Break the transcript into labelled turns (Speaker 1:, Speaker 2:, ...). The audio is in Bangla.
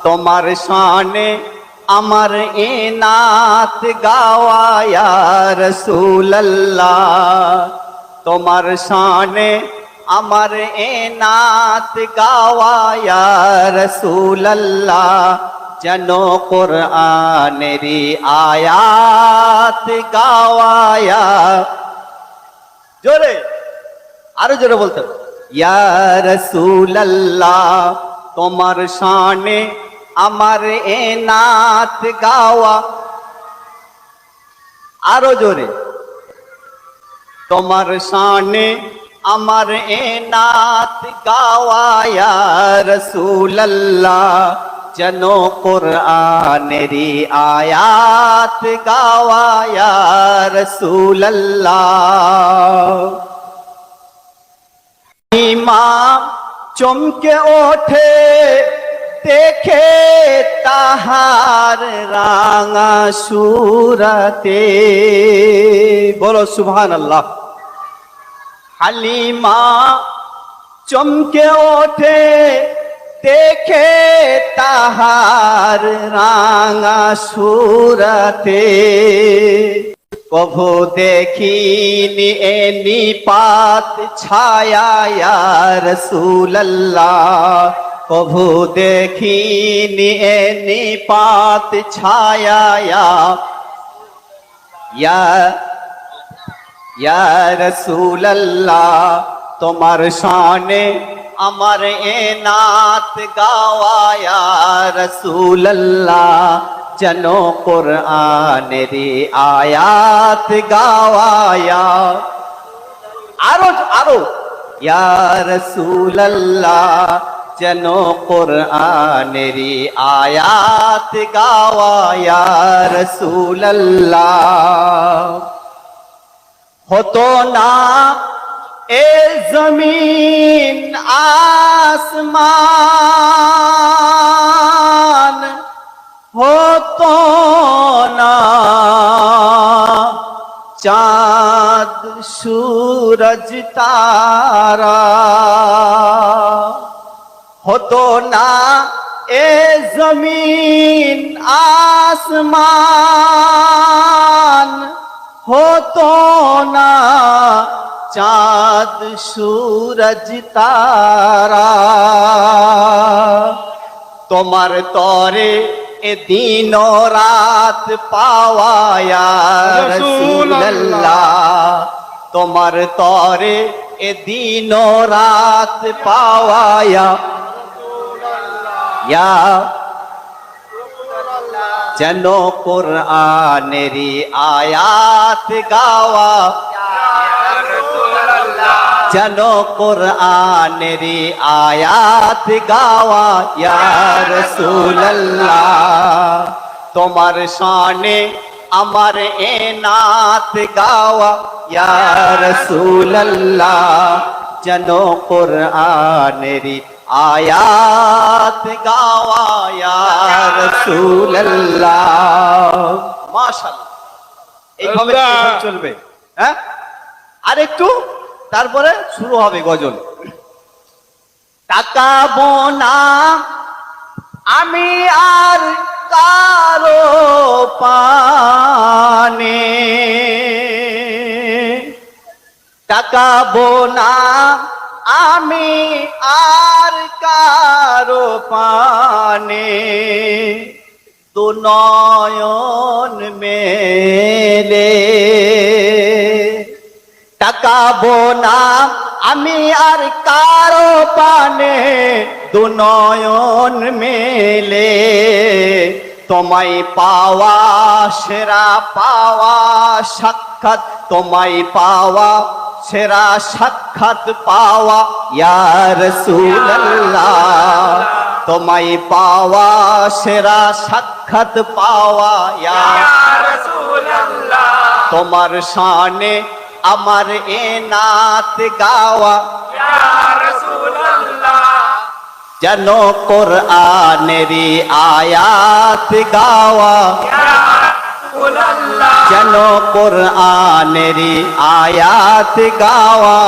Speaker 1: তোমার শানে আমার এ নাত গাওয়া ইয়া রাসূলুল্লাহ, তোমার শানে আমার এ নাত গাওয়া ইয়া রাসূলুল্লাহ, যেন কোরআনেরই আয়াত গাওয়া ইয়া, জোরে আরো জোরে বলতে হবে, ইয়া রাসূলুল্লাহ, তোমার শানে আমার এ নাত গাওয়া, আরো জোরে, তোমার শানে আমার এ নাত গাওয়া ইয়া রাসূলুল্লাহ, যেন কোরআনেরই আয়াত গাওয়া ইয়া রাসূলুল্লাহ। ইমাম চমকে ওঠে দেখে তাহার রাঙা সুরতে, বলো সুবহানাল্লাহ। হালিমা চমকে ওঠে দেখে তাহার রাঙা সুরতে, কভু দেখিনি এ নিপাত ছায়া ইয়া রাসূলুল্লাহ, কভু দেখিনি এ নিপাত ছায়া ইয়া রাসূলুল্লাহ, তোমার শানে আমার এ নাত গাওয়া ইয়া রাসূলুল্লাহ, যেন কোরআনেরই আয়াত গাওয়া ইয়া, আরো আরো, ইয়া রাসূলুল্লাহ, যেন কোরআনেরই আয়াত গাওয়া ইয়া রাসূলুল্লাহ। হতো না এ জমিন আসমান, হতো না চাঁদ সূরজ তারা, হতো না এ জমিন আসমান, হতো না চাঁদ সূরজ তারা, তোমার তরে এ দিন রাত পাওয়া ইয়া রাসূলুল্লাহ, তোমার তরে এ দিন রাত পাওয়া ইয়া, যেন কোরআনেরই আয়াত গাওয়া, যেন কোরআনেরই আয়াত গাওয়া ইয়া রাসূলুল্লাহ, তোমার শানে আমার এ নাত গাওয়া ইয়া রাসূলুল্লাহ, যেন কোরআনেরই আয়াত গাওয়া ইয়া রাসূলুল্লাহ। মাশাআল্লাহ, এইভাবে চলবে। হ্যাঁ, আরেকটু, তারপরে শুরু হবে গজল। তাকাবো না আমি আর কারো পানে, তাকাবো না আমি আর কারো পানে, দু নয়ন মেলে, তাকাবো না আমি আর কারো পানে, দু নয়ন মেলে, তোমায় পাওয়া সেরা পাওয়া সাক্ষাৎ, তোমায় পাওয়া সেরা সাক্ষাৎ পাওয়া ইয়া রাসূলুল্লাহ, তোমায় পাওয়া সেরা সাক্ষাৎ পাওয়া ইয়া রাসূলুল্লাহ, তোমার শানে আমার এ নাত গাওয়া ইয়া রাসূলুল্লাহ, যেন কোরআনেরই আয়াত গাওয়া ইয়া রাসূলুল্লাহ, যেন কোরআনেরই আয়াত গাওয়া।